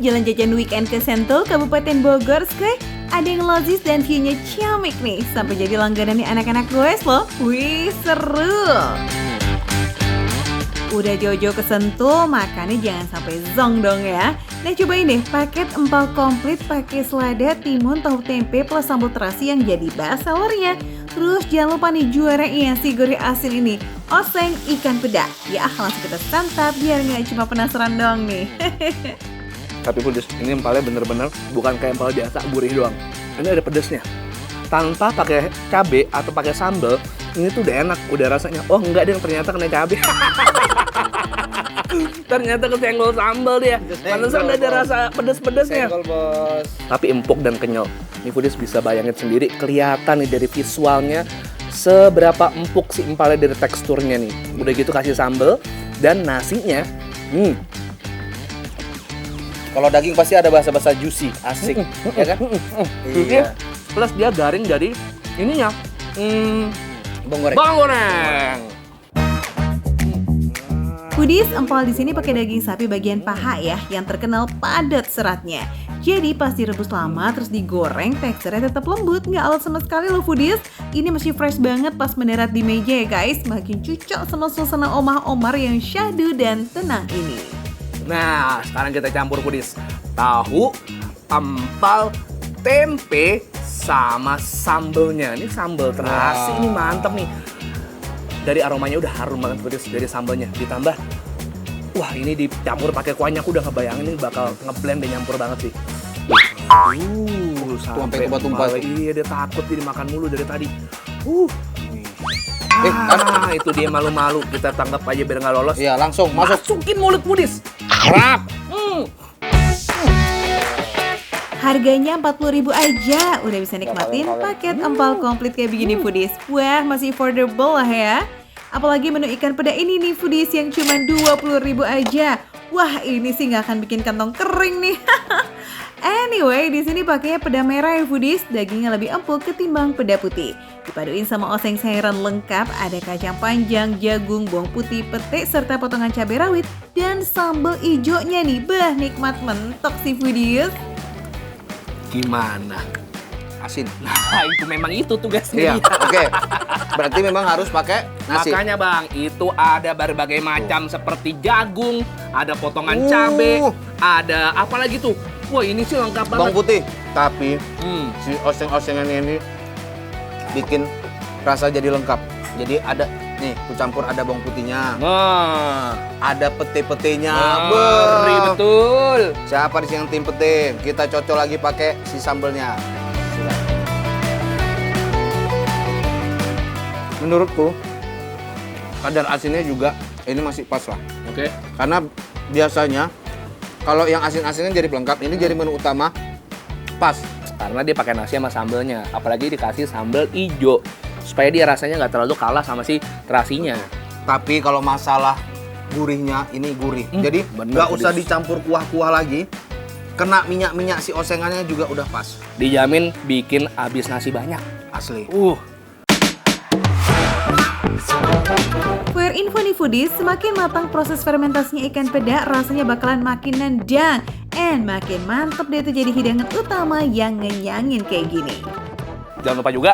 jalan jajan weekend ke Sentul, Kabupaten Bogor, skuy? Ada yang lozis dan view-nya ciamik nih, sampai jadi langganan nih anak-anak goes loh. Wih, seru! Udah jauh-jauh ke Sentul, makannya jangan sampai zong dong ya. Nah cobain deh paket empal komplit pakai selada, timun, tahu tempe plus sambal terasi yang jadi best sellernya. Terus jangan lupa nih juaranya si gurih asin ini, oseng ikan peda. Ya langsung kita santap biar nggak cuma penasaran doang nih. Tapi pedes, ini empalnya bener-bener bukan kayak empal biasa gurih doang. Ini ada pedesnya. Tanpa pakai cabe atau pakai sambal, ini tuh udah enak, udah rasanya. Oh enggak deh, ternyata kena cabe. Ternyata kesenggol sambal dia. Pantesan ada rasa pedes-pedesnya. Senggol, Bos. Tapi empuk dan kenyal. Ini Foodies bisa bayangin sendiri, kelihatan nih dari visualnya seberapa empuk si empalnya dari teksturnya nih. Udah gitu kasih sambal dan nasinya. Kalau daging pasti ada bahasa-bahasa juicy, asik, ya kan? Iya. Plus dia garing dari ininya. Bawang goreng. Bawang goreng. Foodies, empal di sini pakai daging sapi bagian paha ya, yang terkenal padat seratnya. Jadi pas direbus lama terus digoreng, teksturnya tetap lembut, nggak alot sama sekali loh Foodies. Ini masih fresh banget pas mendarat di meja ya guys, makin cocok sama suasana omah-omar yang syahdu dan tenang ini. Nah, sekarang kita campur Foodies. Tahu, empal, tempe, sama sambelnya. Ini sambal terasi, ini mantep nih. Dari aromanya udah harum banget Foodies, dari sambelnya. Ditambah, wah ini dicampur pakai kuahnya, aku udah ngebayangin ini bakal ngeblend dan nyampur banget sih. Sampai tumpah-tumpah. Iya, dia takut dia dimakan mulu dari tadi. Itu dia malu-malu. Kita tangkap aja biar nggak lolos. Iya, langsung masuk. Masukin mulut Foodies. Rap. Harganya 40.000 aja, udah bisa nikmatin paket empal komplit kayak begini Foodies. Wah, masih affordable lah ya. Apalagi menu ikan peda ini nih Foodies yang cuma 20.000 aja. Wah, ini sih nggak akan bikin kantong kering nih. Anyway, di sini pakainya peda merah ya Foodies, dagingnya lebih empuk ketimbang peda putih. Dipaduin sama oseng sayuran lengkap, ada kacang panjang, jagung, bawang putih, pete, serta potongan cabai rawit dan sambal ijonya nih. Bah, nikmat mentok sih Foodies. Gimana? Asin. Nah, itu memang itu tugasnya. Iya, oke. Berarti memang harus pakai nasi. Makanya Bang, itu ada berbagai macam seperti jagung, ada potongan cabe, ada apa lagi tuh? Wah, ini sih lengkap banget. Bawang putih. Tapi si oseng-osengan ini bikin rasa jadi lengkap. Jadi ada nih, ku campur ada bawang putihnya. Nah, Ada pete-petenya. ngeri betul. Siapa di sini yang tim pete? Kita cocok lagi pakai si sambelnya. Menurutku kadar asinnya juga ini masih pas lah. Oke. Karena biasanya kalau yang asin-asinnya jadi pelengkap, ini jadi menu utama. Pas. Karena dia pakai nasi sama sambelnya, apalagi dikasih sambal ijo supaya dia rasanya nggak terlalu kalah sama si terasinya. Tapi kalau masalah gurihnya, ini gurih. Jadi bener, nggak usah Foodies. dicampur kuah-kuah lagi. Kena minyak-minyak si osengannya juga udah pas. Dijamin bikin habis nasi banyak. Asli. For info nih Foodies, semakin matang proses fermentasinya ikan peda, rasanya bakalan makin nendang. And makin mantep deh itu jadi hidangan utama yang ngenyangin kayak gini. Jangan lupa juga,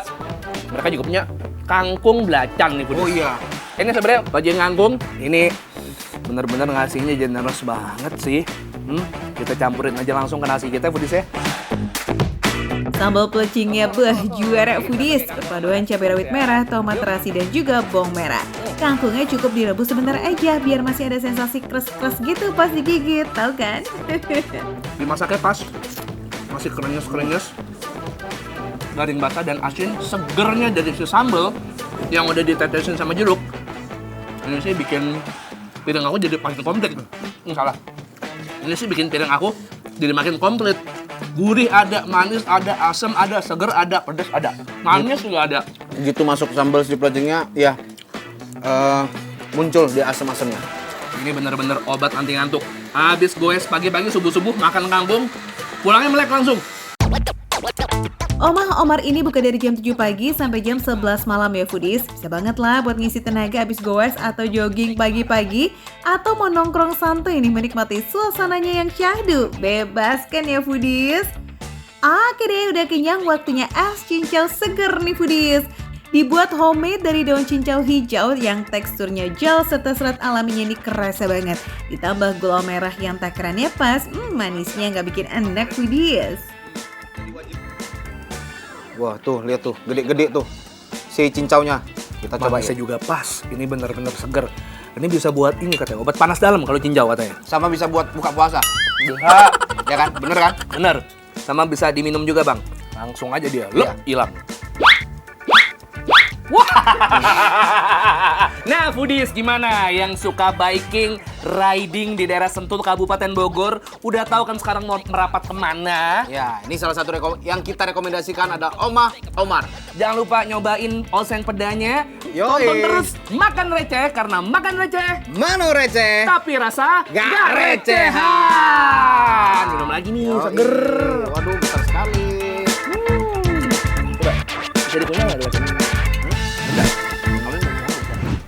mereka juga punya kangkung belacan nih Foodies. Oh iya. Ini sebenarnya bajing kangkung, ini bener-bener ngasihnya generous banget sih. Kita campurin aja langsung ke nasi kita Foodies ya. Sambal pelecingnya juara Foodies, perpaduan cabai rawit merah, tomat terasi dan juga bawang merah. Kangkungnya cukup direbus sebentar aja biar masih ada sensasi kres-kres gitu pas digigit, tahu kan? Dimasaknya pas, masih krenyes-krenyes, garing basah dan asin, segernya dari si sambal yang udah ditetesin sama jeruk. Ini sih bikin piring aku jadi makin komplit. Salah. Ini sih bikin piring aku jadi makin komplit. Gurih ada, manis ada, asam ada, seger ada, pedas ada. Manis juga ada. Begitu masuk sambal si pelajengnya, ya muncul di asam-asamnya. Ini bener-bener obat anti ngantuk. Habis goes pagi-pagi subuh-subuh makan kangkung, pulangnya melek langsung. Omah Omar ini buka dari jam 7 pagi sampai jam 11 malam ya foodies. Bisa banget lah buat ngisi tenaga abis goes atau jogging pagi-pagi. Atau mau nongkrong santai nih menikmati suasananya yang syahdu. Bebas kan ya foodies? Oke deh, udah kenyang, waktunya es cincau seger nih foodies. Dibuat homemade dari daun cincau hijau yang teksturnya gel serta serat alaminya ini kerasa banget. Ditambah gula merah yang takarannya pas, manisnya nggak bikin enak foodies. Wah tuh, lihat tuh, gede-gede tuh si cincaunya. Kita coba Manisnya juga pas, ini bener-bener seger. Ini bisa buat ini katanya, obat panas dalam kalau cincau katanya. Sama bisa buat buka puasa. Bisa, ya kan? Bener kan? Bener, sama bisa diminum juga bang. Langsung aja dia, hilang. Wah. Nah, foodies gimana yang suka biking, riding di daerah Sentul, Kabupaten Bogor? Udah tahu kan sekarang mau merapat kemana? Ya, ini salah satu yang kita rekomendasikan ada Omah Omar. Jangan lupa nyobain oseng pedanya. Yoi. Tonton terus Makan Receh, karena makan receh Manu receh. tapi rasa Gak recehan. recehan. Minum lagi nih, Yoi. seger. Waduh, bentar.